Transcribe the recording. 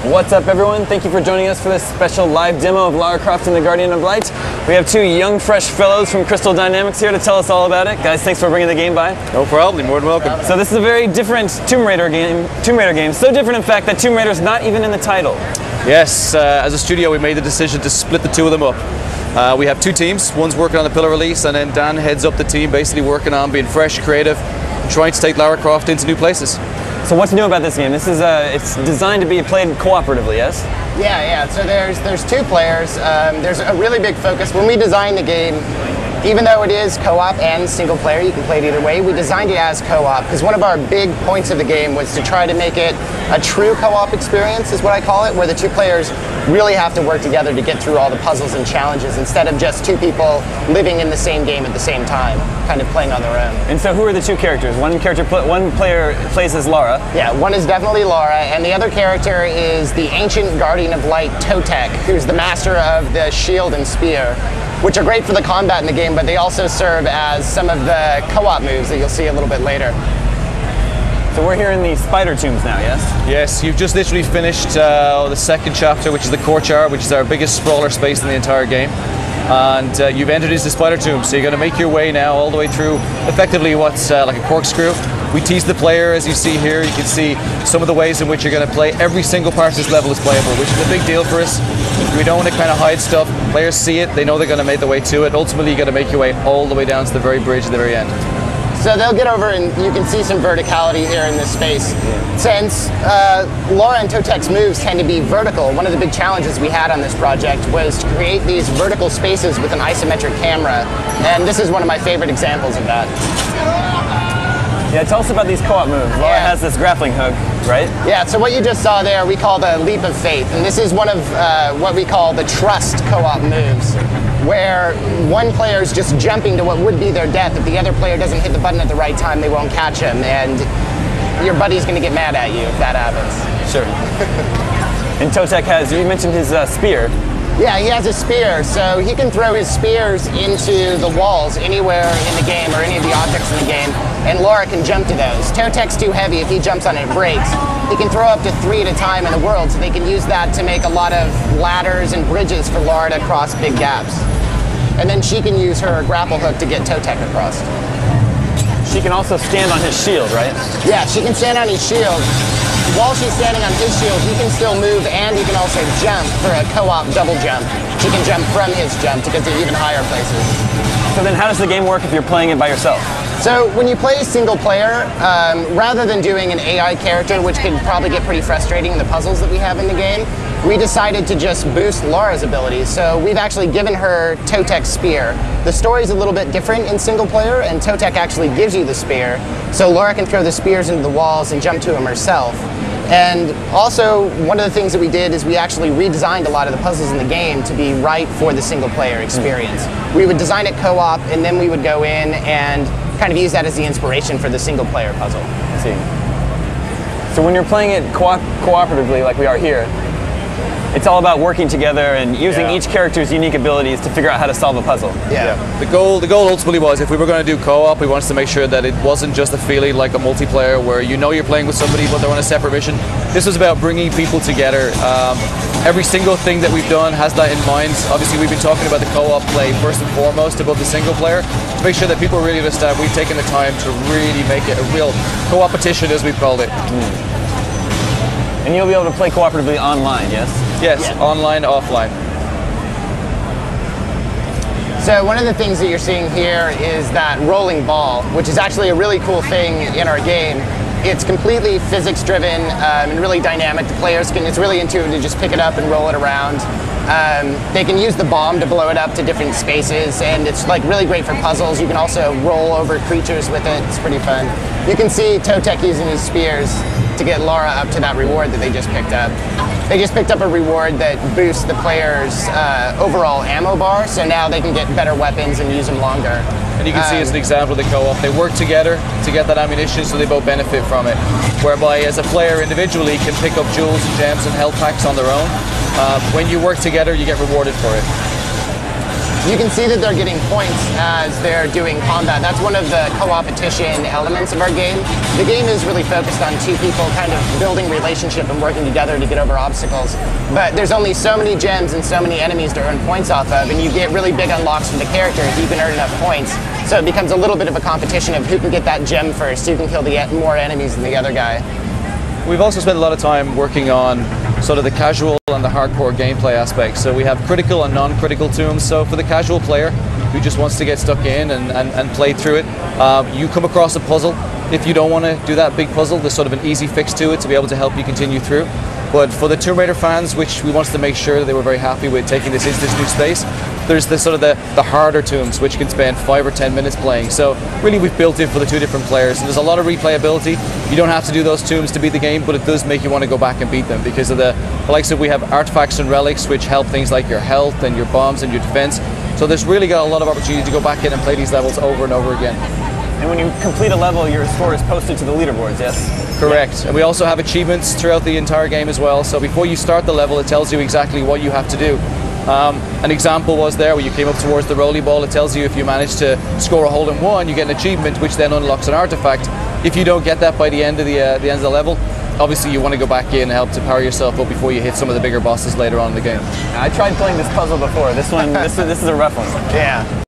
What's up, everyone? Thank you for joining us for this special live demo of Lara Croft and the Guardian of Light. We have two young, fresh fellows from Crystal Dynamics here to tell us all about it. Guys, thanks for bringing the game by. No problem. More than welcome. So this is a very different Tomb Raider game. So different, in fact, that Tomb Raider's not even in the title. Yes, as a studio, we made the decision to split the two of them up. We have two teams. One's working on the pillar release, and then Dan heads up the team, basically working on being fresh, creative, trying to take Lara Croft into new places. So what's new about this game? This is it's designed to be played cooperatively, yes? Yeah. So there's two players. There's a really big focus when we designed the game. Even though it is co-op and single player, you can play it either way, we designed it as co-op because one of our big points of the game was to try to make it a true co-op experience, is what I call it, where the two players really have to work together to get through all the puzzles and challenges instead of just two people living in the same game at the same time, kind of playing on their own. And so who are the two characters? One player plays as Lara. Yeah, one is definitely Lara, and the other character is the ancient Guardian of Light, Totek, who's the master of the shield and spear, which are great for the combat in the game, but they also serve as some of the co-op moves that you'll see a little bit later. So we're here in the spider tombs now, yes? Yes, you've just literally finished the second chapter, which is the courtyard, which is our biggest sprawler space in the entire game. And you've entered into the spider tomb, so you're going to make your way now all the way through effectively what's like a corkscrew. We tease the player, as you see here. You can see some of the ways in which you're going to play. Every single part of this level is playable, which is a big deal for us. We don't want to kind of hide stuff. Players see it, they know they're going to make their way to it. Ultimately, you got to make your way all the way down to the very bridge at the very end. So they'll get over, and you can see some verticality here in this space. Since Lara and Totek's moves tend to be vertical, one of the big challenges we had on this project was to create these vertical spaces with an isometric camera, and this is one of my favorite examples of that. Yeah, tell us about these co-op moves. Lara has this grappling hook, right? Yeah, so what you just saw there, we call the leap of faith, and this is one of what we call the trust co-op moves, where one player is just jumping to what would be their death. If the other player doesn't hit the button at the right time, they won't catch him, and your buddy's going to get mad at you if that happens. Sure. And Totek has, you mentioned his spear. Yeah, he has a spear, so he can throw his spears into the walls anywhere in the game or any of the objects in the game, and Lara can jump to those. Totek's too heavy. If he jumps on it, it breaks. He can throw up to 3 at a time in the world, so they can use that to make a lot of ladders and bridges for Lara to cross big gaps. And then she can use her grapple hook to get Totek across. She can also stand on his shield, right? Yeah, she can stand on his shield. While she's standing on his shield, he can still move, and he can also jump for a co-op double jump. She can jump from his jump to get to even higher places. So then how does the game work if you're playing it by yourself? So when you play single player, rather than doing an AI character, which can probably get pretty frustrating in the puzzles that we have in the game, we decided to just boost Lara's abilities. So we've actually given her Totek's spear. The story's a little bit different in single player, and Totek actually gives you the spear. So Lara can throw the spears into the walls and jump to them herself. And also, one of the things that we did is we actually redesigned a lot of the puzzles in the game to be right for the single player experience. We would design it co-op, and then we would go in and kind of use that as the inspiration for the single player puzzle. I see. So when you're playing it cooperatively like we are here, it's all about working together and using each character's unique abilities to figure out how to solve a puzzle. Yeah. The goal ultimately was, if we were going to do co-op, we wanted to make sure that it wasn't just a feeling like a multiplayer where you know you're playing with somebody but they're on a separate mission. This was about bringing people together. Every single thing that we've done has that in mind. Obviously, we've been talking about the co-op play first and foremost above the single player to make sure that people really understand we've taken the time to really make it a real co-opetition, as we've called it. And you'll be able to play cooperatively online, yes? Yes, online, offline. So one of the things that you're seeing here is that rolling ball, which is actually a really cool thing in our game. It's completely physics driven and really dynamic. The players can, it's really intuitive to just pick it up and roll it around. They can use the bomb to blow it up to different spaces, and it's like really great for puzzles. You can also roll over creatures with it. It's pretty fun. You can see Totek using his spears to get Lara up to that reward that they just picked up. They just picked up a reward that boosts the player's overall ammo bar, so now they can get better weapons and use them longer. And you can see as an example of the co-op, they work together to get that ammunition, so they both benefit from it. Whereby as a player individually can pick up jewels and gems and health packs on their own. When you work together, you get rewarded for it. you can see that they're getting points as they're doing combat. That's one of the co-opetition elements of our game. The game is really focused on two people kind of building relationship and working together to get over obstacles. But there's only so many gems and so many enemies to earn points off of, and you get really big unlocks for the character if you can earn enough points. So it becomes a little bit of a competition of who can get that gem first, who can kill more enemies than the other guy. We've also spent a lot of time working on sort of the casual and the hardcore gameplay aspects. So we have critical and non-critical tombs. So for the casual player who just wants to get stuck in and play through it, you come across a puzzle. If you don't want to do that big puzzle, there's sort of an easy fix to it to be able to help you continue through. But for the Tomb Raider fans, which we wanted to make sure that they were very happy with taking this into this new space, there's the sort of the harder tombs, which you can spend 5 or 10 minutes playing. So really we've built in for the two different players. And there's a lot of replayability. You don't have to do those tombs to beat the game, but it does make you want to go back and beat them because of the likes of we have artifacts and relics, which help things like your health and your bombs and your defense. So there's really got a lot of opportunity to go back in and play these levels over and over again. And when you complete a level, your score is posted to the leaderboards, yes? Correct. Yeah. And we also have achievements throughout the entire game as well. So before you start the level, it tells you exactly what you have to do. An example was there where you came up towards the rolly ball. It tells you if you manage to score a hole in one, you get an achievement, which then unlocks an artifact. If you don't get that by the end of the level, obviously you want to go back in and help to power yourself up before you hit some of the bigger bosses later on in the game. I tried playing this puzzle before. This one, this is a rough one. Yeah.